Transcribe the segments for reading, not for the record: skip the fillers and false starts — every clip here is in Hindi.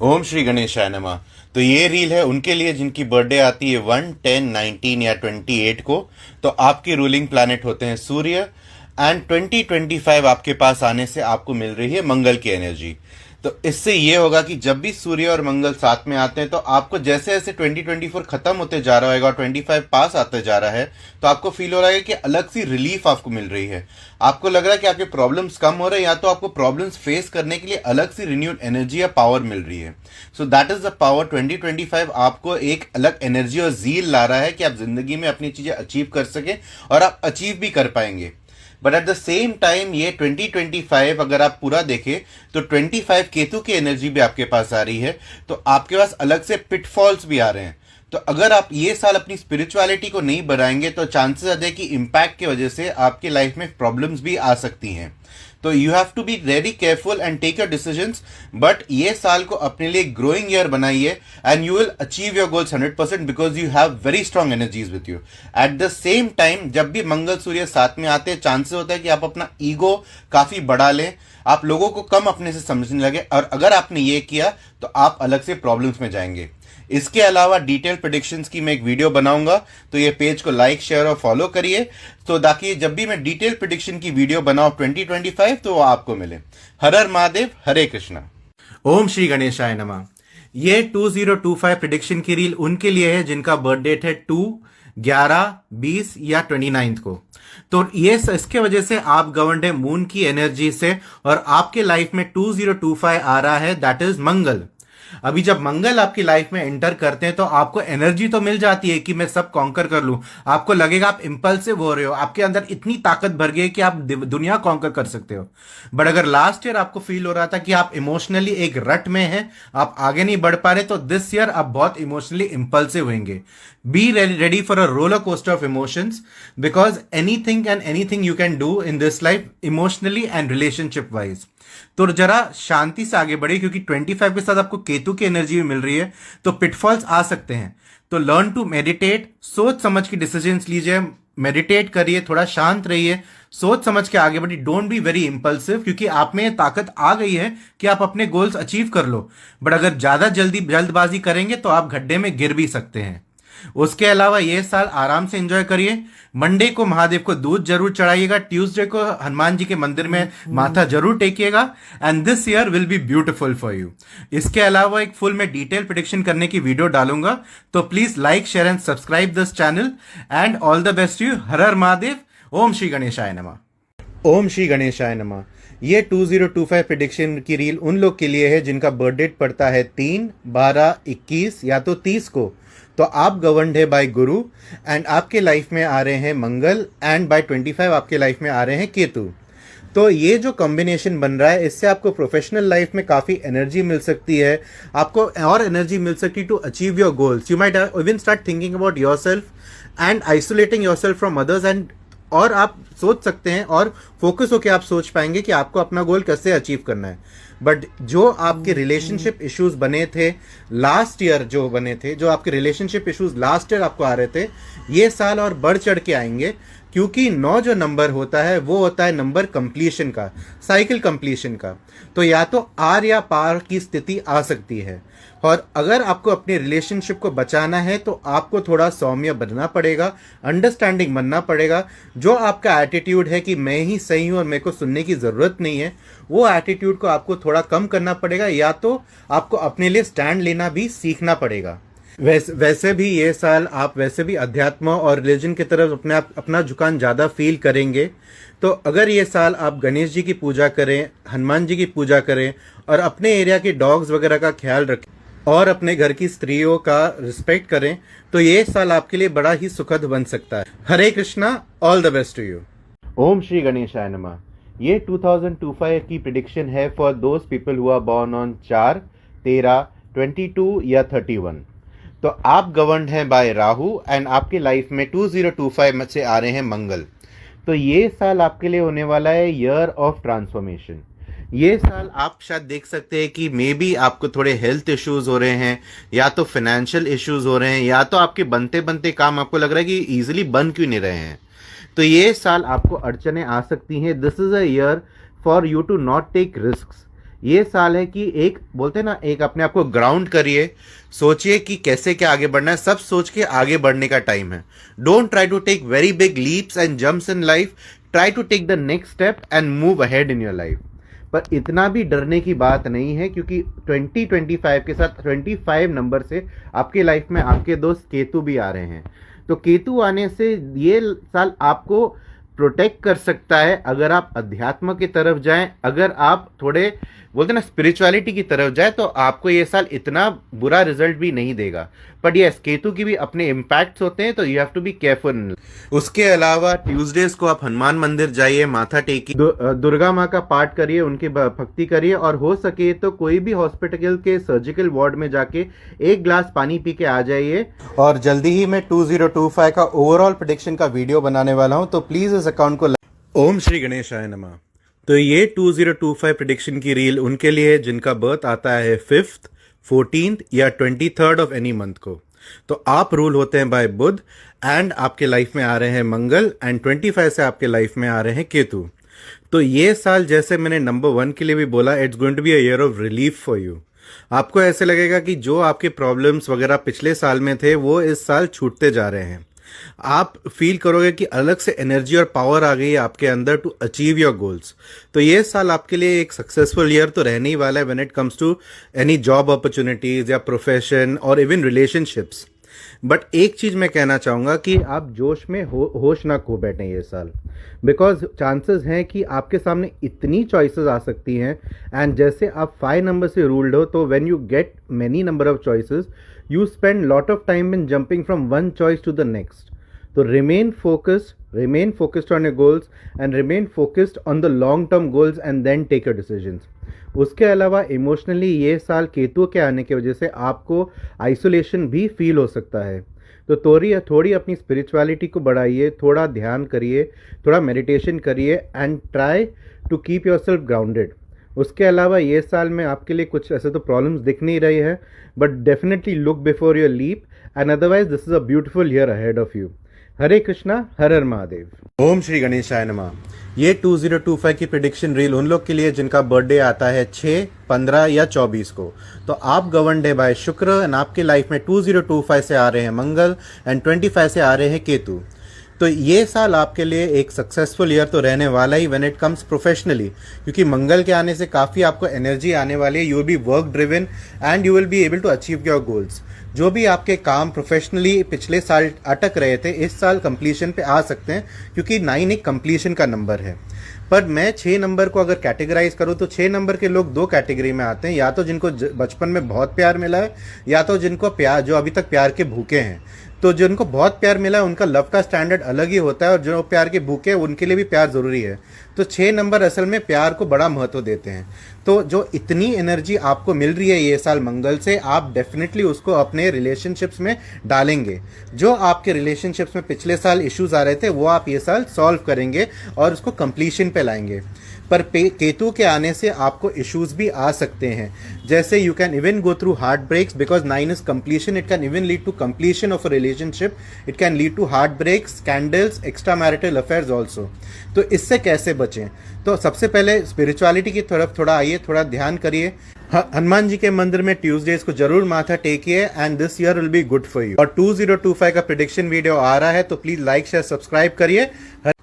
ओम श्री गणेशाय नमः। तो ये रील है उनके लिए जिनकी बर्थडे आती है 1, 10, 19 या 28 को। तो आपके रूलिंग प्लैनेट होते हैं सूर्य। एंड 2025 आपके पास आने से आपको मिल रही है मंगल की एनर्जी। तो इससे ये होगा कि जब भी सूर्य और मंगल साथ में आते हैं तो आपको जैसे जैसे 2024 खत्म होते जा रहा होगा और 25 पास आते जा रहा है तो आपको फील हो रहा है कि अलग सी रिलीफ आपको मिल रही है। आपको लग रहा है कि आपके प्रॉब्लम्स कम हो रहे हैं या तो आपको प्रॉब्लम्स फेस करने के लिए अलग सी रिन्यूड एनर्जी या पावर मिल रही है। So that is the power. 2025 आपको एक अलग एनर्जी और जील ला रहा है कि आप जिंदगी में अपनी चीजें अचीव कर सके और आप अचीव भी कर पाएंगे। But at the same time ये 2025 अगर आप पूरा देखें तो 25 केतु की एनर्जी भी आपके पास आ रही है। तो आपके पास अलग से पिटफॉल्स भी आ रहे हैं। तो अगर आप ये साल अपनी स्पिरिचुअलिटी को नहीं बढ़ाएंगे तो चांसेस ज्यादा है कि इम्पैक्ट की वजह से आपके लाइफ में प्रॉब्लम्स भी आ सकती हैं। तो you have to be very careful and take your decisions. But ये साल को अपने लिए ग्रोइंग ईयर बनाइए and you will achieve your goals 100% because you have very strong energies with you. At the same time जब भी मंगल सूर्य साथ में आते हैं चांसेस होता है कि आप अपना ईगो काफी बढ़ा लें, आप लोगों को कम अपने से समझने लगे, और अगर आपने ये किया तो आप अलग से प्रॉब्लम्स में जाएंगे। इसके अलावा डिटेल प्रेडिक्शंस की मैं एक वीडियो बनाऊंगा, तो ये पेज को लाइक शेयर और फॉलो करिए तो ताकि जब भी मैं डिटेल प्रेडिक्शन की वीडियो बनाऊं 2025 तो वो आपको मिले। हर हर महादेव, हरे कृष्णा। ओम श्री गणेशाय नमः। ये 2025 प्रिडिक्शन की रील उनके लिए है जिनका बर्थ डेट है 2, 11, 20 या 29 को। तो ये इसके वजह से आप गवर्नड है मून की एनर्जी से और आपके लाइफ में 2025 आ रहा है, दैट इज मंगल। अभी जब मंगल आपकी लाइफ में एंटर करते हैं तो आपको एनर्जी तो मिल जाती है कि मैं सब कॉन्कर कर लूं। आपको लगेगा आप इंपल्सिव हो रहे हो, आपके अंदर इतनी ताकत भर गई है कि आप दुनिया कॉन्कर कर सकते हो। बट अगर लास्ट ईयर आपको फील हो रहा था कि आप इमोशनली एक रट में हैं, आप आगे नहीं बढ़ पा रहे, तो दिस ईयर आप बहुत इमोशनली इंपल्सिव होंगे। Be ready for a roller coaster of emotions because anything you can do in this life emotionally and relationship wise. तो जरा शांति से आगे बढ़िए क्योंकि 25 के साथ आपको केतु की एनर्जी भी मिल रही है, तो पिटफॉल्स आ सकते हैं। तो लर्न टू मेडिटेट, सोच समझ के डिसीजंस लीजिए, मेडिटेट करिए, थोड़ा शांत रहिए, सोच समझ के आगे बढ़िए। डोंट बी वेरी इंपल्सिव क्योंकि आप में ये ताकत आ गई है कि आप अपने गोल्स अचीव कर लो। बट अगर ज्यादा जल्दबाजी करेंगे तो आप गड्ढे में गिर भी सकते हैं। उसके अलावा ये साल आराम से एंजॉय करिए। मंडे को महादेव को दूध जरूर चढ़ाइएगा, ट्यूसडे को हनुमान जी के मंदिर में माथा जरूर टेकिएगा, and this year will be beautiful for you. इसके अलावा एक फुल में डिटेल प्रेडिक्शन करने की वीडियो डालूंगा, तो please like share and subscribe this channel and all the best you. हर हर महादेव। ओम श्री गणेशाय नमः। ओम श्री गणेशाय नमः। ये 2025 प्रेडिक्शन की रील उन लोग के लिए है जिनका बर्थ डेट पड़ता है 3, 12, 21 या तो 30 को। तो आप गवर्नड है बाय गुरु एंड आपके लाइफ में आ रहे हैं मंगल, एंड बाय 25 आपके लाइफ में आ रहे हैं केतु। तो ये जो कॉम्बिनेशन बन रहा है इससे आपको प्रोफेशनल लाइफ में काफ़ी एनर्जी मिल सकती है, आपको और एनर्जी मिल सकती है to achieve your goals. You might even start thinking about yourself and isolating yourself from others, and और आप सोच सकते हैं और फोकस होकर आप सोच पाएंगे कि आपको अपना गोल कैसे अचीव करना है। बट जो आपके रिलेशनशिप इश्यूज बने थे लास्ट ईयर, जो आपके रिलेशनशिप इश्यूज लास्ट ईयर आपको आ रहे थे, ये साल और बढ़ चढ़ के आएंगे क्योंकि 9 जो नंबर होता है वो होता है नंबर कंप्लीशन का, साइकिल कंप्लीशन का। तो या तो आर या पार की स्थिति आ सकती है, और अगर आपको अपने रिलेशनशिप को बचाना है तो आपको थोड़ा सौम्य बनना पड़ेगा, अंडरस्टैंडिंग बनना पड़ेगा। जो आपका एटीट्यूड है कि मैं ही सही हूं और मेरे को सुनने की जरूरत नहीं है, वो एटीट्यूड को आपको थोड़ा कम करना पड़ेगा, या तो आपको अपने लिए स्टैंड लेना भी सीखना पड़ेगा। वैसे भी ये साल आप वैसे भी अध्यात्म और रिलीजन की तरफ अपना झुकान ज़्यादा फील करेंगे। तो अगर ये साल आप गणेश जी की पूजा करें, हनुमान जी की पूजा करें और अपने एरिया के डॉग्स वगैरह का ख्याल रखें और अपने घर की स्त्रियों का रिस्पेक्ट करें, तो ये साल आपके लिए बड़ा ही सुखद बन सकता है। हरे Krishna, all the best to you. ओम श्री गणेशाय नमः। ये 2025 की प्रिडिक्शन है for those people who are born on 4, 13, 22 या 31। तो आप गवर्नड हैं बाय राहु एंड आपके लाइफ में 2025 में से आ रहे हैं मंगल। तो ये साल आपके लिए होने वाला है ईयर ऑफ ट्रांसफॉर्मेशन। ये साल आप शायद देख सकते हैं कि मे बी आपको थोड़े हेल्थ इश्यूज हो रहे हैं, या तो फाइनेंशियल इश्यूज हो रहे हैं, या तो आपके बनते बनते काम आपको लग रहा है कि इजीली बन क्यों नहीं रहे हैं। तो ये साल आपको अड़चने आ सकती हैं। This is a year for you to not take risk. ये साल है कि एक बोलते हैं ना, एक अपने आप को ग्राउंड करिए, सोचिए कि कैसे क्या आगे बढ़ना है, सब सोच के आगे बढ़ने का टाइम है। Don't try to take very big leaps and jumps in life, try to take the next step and move ahead in your life. पर इतना भी डरने की बात नहीं है, क्योंकि 2025 के साथ 25 नंबर से आपके लाइफ में आपके दोस्त केतु भी आ रहे हैं। तो केतु आने से ये साल आपको प्रोटेक्ट कर सकता है। अगर आप अध्यात्म की तरफ जाएं, अगर आप थोड़े बोलते ना स्पिरिचुअलिटी की तरफ जाए, तो आपको ये साल इतना बुरा रिजल्ट भी नहीं देगा। बट यस, केतु की भी अपने इम्पैक्ट्स होते हैं, तो you have to be careful. उसके अलावा ट्यूसडेज को आप हनुमान मंदिर जाइए, माथा टेकिए, दुर्गा माँ का पाठ करिए, उनकी भक्ति करिए, और हो सके तो कोई भी हॉस्पिटल के सर्जिकल वार्ड में जाके एक ग्लास पानी पी के आ जाइए। और जल्दी ही मैं 2025 का ओवरऑल प्रेडिक्शन का वीडियो बनाने वाला हूँ, तो प्लीज इस अकाउंट को ओम श्री गणेशाय नमः। तो ये 2025 प्रेडिक्शन की रील उनके लिए है जिनका बर्थ आता है 5th, 14th या 23rd ऑफ एनी मंथ को। तो आप रूल होते हैं बाय बुध, एंड आपके लाइफ में आ रहे हैं मंगल, एंड 25 से आपके लाइफ में आ रहे हैं केतु। तो ये साल, जैसे मैंने नंबर 1 के लिए भी बोला, it's going to be a year of relief for you. आपको ऐसे लगेगा कि जो आपके प्रॉब्लम्स वगैरह पिछले साल में थे वो इस साल छूटते जा रहे हैं। आप फील करोगे कि अलग से एनर्जी और पावर आ गई है आपके अंदर टू अचीव योर गोल्स। तो ये साल आपके लिए एक सक्सेसफुल ईयर तो रहने ही वाला है when it comes to any job opportunities या प्रोफेशन और इवन रिलेशनशिप्स। बट एक चीज मैं कहना चाहूंगा कि आप जोश में होश ना खो बैठें ये साल, बिकॉज चांसेस हैं कि आपके सामने इतनी चॉइसेस आ सकती हैं। एंड जैसे आप 5 नंबर से रूल्ड हो, तो when you get many number of choices, you spend lot of time in jumping from one choice to the next. So remain focused on your goals and remain focused on the long term goals and then take your decisions. उसके अलावा इमोशनली ये साल केतु के आने की वजह से आपको आइसोलेशन भी फील हो सकता है। तो थोड़ी अपनी स्पिरिचुअलिटी को बढ़ाइए, थोड़ा ध्यान करिए, थोड़ा मेडिटेशन करिए, and try to keep yourself grounded. उसके अलावा ये साल में आपके लिए कुछ ऐसे तो प्रॉब्लम्स दिख नहीं रही है, but definitely look before your leap, and otherwise this is a beautiful year ahead of you. हरे कृष्णा, हर हर महादेव। ओम श्री गणेशाय नमः। ये 2025 की प्रेडिक्शन रील उन लोग के लिए जिनका बर्थडे आता है 6, 15 या 24 को। तो आप गवर्नड है बाय शुक्र, एंड आपके लाइफ में 2025 से आ रहे हैं मंगल, एंड 25 से आ रहे हैं केतु। तो ये साल आपके लिए एक सक्सेसफुल ईयर तो रहने वाला he when it comes professionally, क्योंकि मंगल के आने से काफ़ी आपको एनर्जी आने वाली है। You will be work driven and you will be able to achieve your goals. जो भी आपके काम प्रोफेशनली पिछले साल अटक रहे थे, इस साल कंप्लीशन पे आ सकते हैं, क्योंकि 9 एक कंप्लीशन का नंबर है। पर मैं 6 नंबर को अगर कैटेगराइज करूँ तो 6 नंबर के लोग 2 कैटेगरी में आते हैं, या तो जिनको बचपन में बहुत प्यार मिला है, या तो जिनको प्यार, जो अभी तक प्यार के भूखे हैं। तो जिनको बहुत प्यार मिला है उनका लव का स्टैंडर्ड अलग ही होता है, और जो प्यार के भूखे हैं उनके लिए भी प्यार ज़रूरी है। तो 6 नंबर असल में प्यार को बड़ा महत्व देते हैं। तो जो इतनी एनर्जी आपको मिल रही है ये साल मंगल से, आप डेफिनेटली उसको अपने रिलेशनशिप्स में डालेंगे। जो आपके रिलेशनशिप्स में पिछले साल इश्यूज आ रहे थे वो आप ये साल सॉल्व करेंगे और उसको कंप्लीशन पे लाएंगे। पर केतु के आने से आपको इश्यूज भी आ सकते हैं, जैसे you can even go through heartbreaks, because 9 is completion. It can even lead to completion of a relationship, it can lead to heartbreaks, scandals, extra marital affairs also. तो इससे कैसे बचें? तो सबसे पहले स्पिरिचुअलिटी की तरफ थोड़ा आइए, थोड़ा ध्यान करिए। हनुमान जी के मंदिर में ट्यूसडेज को जरूर माथा टेकिए, and this year will be good for you. और 2025 का प्रेडिक्शन वीडियो आ रहा है, तो प्लीज लाइक शेयर सब्सक्राइब करिए।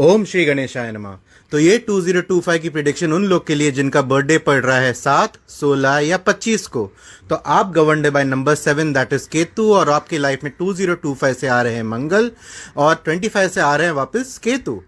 ओम श्री गणेशाय नमः। तो ये 2025 की प्रेडिक्शन उन लोग के लिए जिनका बर्थडे पड़ रहा है 7, 16 या 25 को। तो आप governed by number 7, that is Ketu, और आपकी लाइफ में 2025 से आ रहे हैं मंगल, और 25 से आ रहे हैं वापस केतु।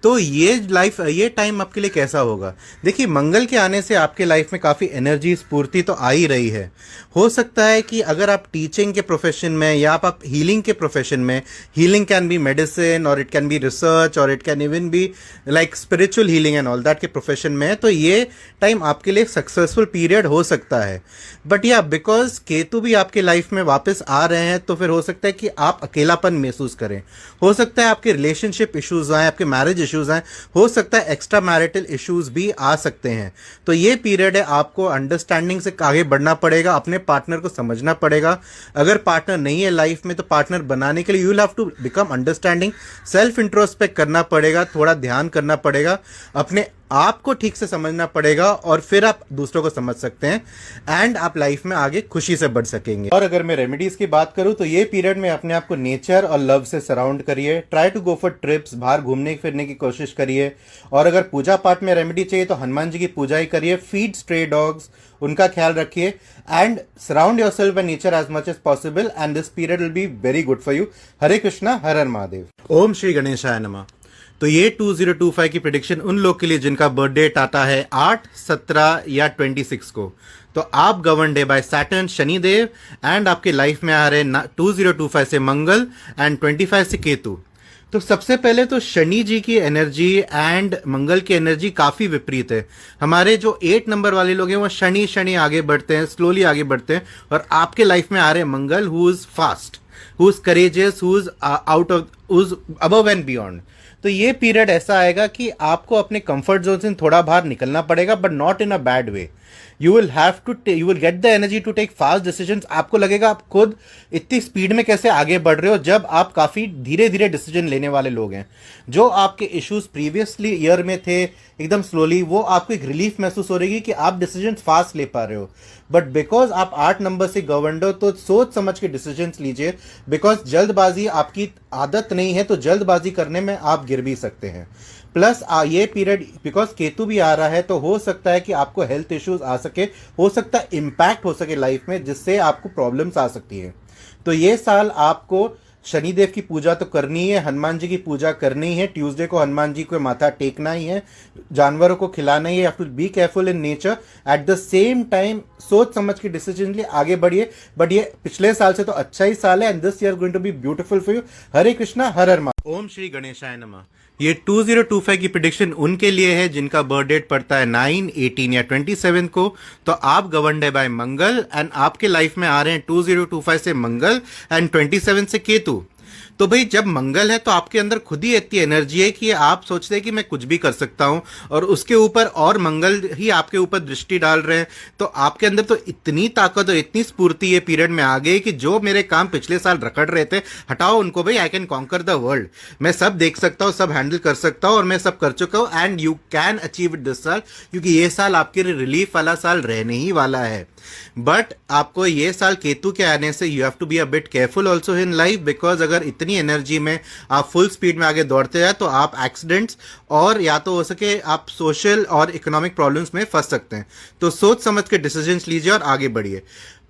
तो ये टाइम आपके लिए कैसा होगा? देखिए, मंगल के आने से आपके लाइफ में काफ़ी एनर्जी स्फूर्ति तो आ ही रही है। हो सकता है कि अगर आप टीचिंग के प्रोफेशन में या आप हीलिंग के प्रोफेशन में, हीलिंग कैन बी मेडिसिन और इट कैन बी रिसर्च और it can even be like spiritual healing and all that के प्रोफेशन में है, तो ये टाइम आपके लिए सक्सेसफुल पीरियड हो सकता है। बट या बिकॉज केतु भी आपके लाइफ में वापस आ रहे हैं, तो फिर हो सकता है कि आप अकेलापन महसूस करें। हो सकता है आपके रिलेशनशिप इश्यूज आए, आपके मैरिज इश्यूज आए, हो सकता है एक्स्ट्रा मैरिटल इश्यूज भी आ सकते हैं। तो ये पीरियड है, आपको अंडरस्टैंडिंग से आगे बढ़ना पड़ेगा, अपने पार्टनर को समझना पड़ेगा। अगर पार्टनर नहीं है लाइफ में, तो पार्टनर बनाने के लिए you will have to become understanding, self introspect करना पड़ेगा, थोड़ा ध्यान करना पड़ेगा, अपने आपको ठीक से समझना पड़ेगा और फिर आप दूसरों को समझ सकते हैं एंड आप लाइफ में आगे खुशी से बढ़ सकेंगे। और अगर मैं रेमेडीज की बात करूं तो ये पीरियड में अपने आप को नेचर और लव से सराउंड करिए, try to go for trips, बाहर घूमने फिरने की कोशिश करिए। और अगर पूजा पाठ में रेमेडी चाहिए तो हनुमान जी की पूजा ही करिए, फीड स्ट्रे डॉग्स, उनका ख्याल रखिए and surround yourself by nature as much as possible and this period will be very good for you. हरे कृष्णा, हर हर महादेव। ओम श्री गणेशाय नमः। तो ये 2025 की प्रिडिक्शन उन लोग के लिए जिनका बर्थ डेट आता है 8, 17 या 26 को। तो आप गवर्नड है बाय सैटर्न शनिदेव एंड आपके लाइफ में आ रहे 2025 से मंगल एंड 25 से केतु। तो सबसे पहले तो शनि जी की एनर्जी एंड मंगल की एनर्जी काफी विपरीत है। हमारे जो 8 नंबर वाले लोग हैं वो शनि शनि आगे बढ़ते हैं, स्लोली आगे बढ़ते हैं, और आपके लाइफ में आ रहे Mangal who is fast, who is courageous, who is out of, who is above and beyond. तो ये पीरियड ऐसा आएगा कि आपको अपने कंफर्ट जोन से थोड़ा बाहर निकलना पड़ेगा, but not in a bad way. You will get the energy to take fast decisions. आपको लगेगा आप खुद इतनी स्पीड में कैसे आगे बढ़ रहे हो, जब आप काफी धीरे धीरे डिसीजन लेने वाले लोग हैं। जो आपके इश्यूज प्रीवियसली ईयर में थे एकदम स्लोली, वो आपको एक रिलीफ महसूस हो रही है कि आप डिसीजन फास्ट ले पा रहे हो। बट बिकॉज आप 8 नंबर से गवर्नड हो तो सोच समझ के डिसीजन लीजिए, बिकॉज जल्दबाजी आपकी आदत नहीं है, तो जल्दबाजी करने में आप गिर भी सकते हैं। प्लस ये पीरियड बिकॉज केतु भी आ रहा है तो हो सकता है कि आपको हेल्थ इश्यूज आ सके, हो सकता है इम्पैक्ट हो सके लाइफ में, जिससे आपको प्रॉब्लम्स आ सकती है। तो ये साल आपको शनिदेव की पूजा तो करनी है, हनुमान जी की पूजा करनी है, ट्यूसडे को हनुमान जी को माथा टेकना ही है, जानवरों को खिलाना ही है। To be careful in nature, at the same time सोच समझ के डिसीजन लिए आगे बढ़िए। बट ये पिछले साल से तो अच्छा ही साल है and this year going to be beautiful for you. हरे कृष्णा, हर हर महादेव। ओम श्री गणेशाय नमः। ये 2025 की प्रिडिक्शन उनके लिए है जिनका बर्थ डेट पड़ता है 9, 18 या 27 को। तो आप गवर्नड है बाय मंगल एंड आपके लाइफ में आ रहे हैं 2025 से मंगल एंड 27 से केतु। तो भाई जब मंगल है तो आपके अंदर खुद ही इतनी एनर्जी है कि आप सोचते हैं कि मैं कुछ भी कर सकता हूं, और उसके ऊपर और मंगल ही आपके ऊपर दृष्टि डाल रहे हैं। तो आपके अंदर तो इतनी ताकत और इतनी स्फूर्ति ये पीरियड में आ गई कि जो मेरे काम पिछले साल रखड़ रहे थे, हटाओ उनको भाई। I can conquer the world. मैं सब देख सकता हूं, सब हैंडल कर सकता हूं, और मैं सब कर चुका हूं and you can achieve it this साल, क्योंकि ये साल आपके लिए रिलीफ वाला साल रहने ही वाला है। बट आपको ये साल केतु के आने से you have to be a bit careful also in life, because अगर इतनी एनर्जी में आप फुल स्पीड में आगे दौड़ते जाए तो आप एक्सीडेंट्स और या तो हो सके आप सोशल और इकोनॉमिक प्रॉब्लम्स में फंस सकते हैं। तो सोच समझ के डिसीजंस लीजिए और आगे बढ़िए।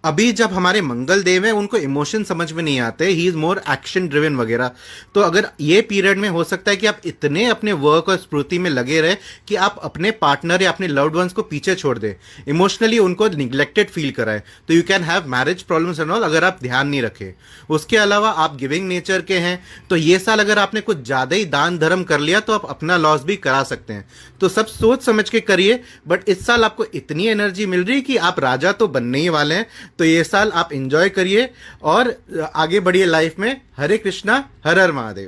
अभी जब हमारे मंगल देव हैं उनको इमोशन समझ में नहीं आते, he is more action driven वगैरह। तो अगर ये पीरियड में हो सकता है कि आप इतने अपने वर्क और स्फूर्ति में लगे रहे कि आप अपने पार्टनर या अपने लव्ड वंस को पीछे छोड़ दें, इमोशनली उनको निग्लेक्टेड फील कराएं। तो you can have marriage problems and all अगर आप ध्यान नहीं रखें। उसके अलावा आप गिविंग नेचर के हैं, तो ये साल अगर आपने कुछ ज्यादा ही दान धर्म कर लिया तो आप अपना लॉस भी करा सकते हैं। तो सब सोच समझ के करिए। बट इस साल आपको इतनी एनर्जी मिल रही है कि आप राजा तो बनने ही वाले हैं। तो ये साल आप एंजॉय करिए और आगे बढ़िए लाइफ में। हरे कृष्णा, हर हर महादेव।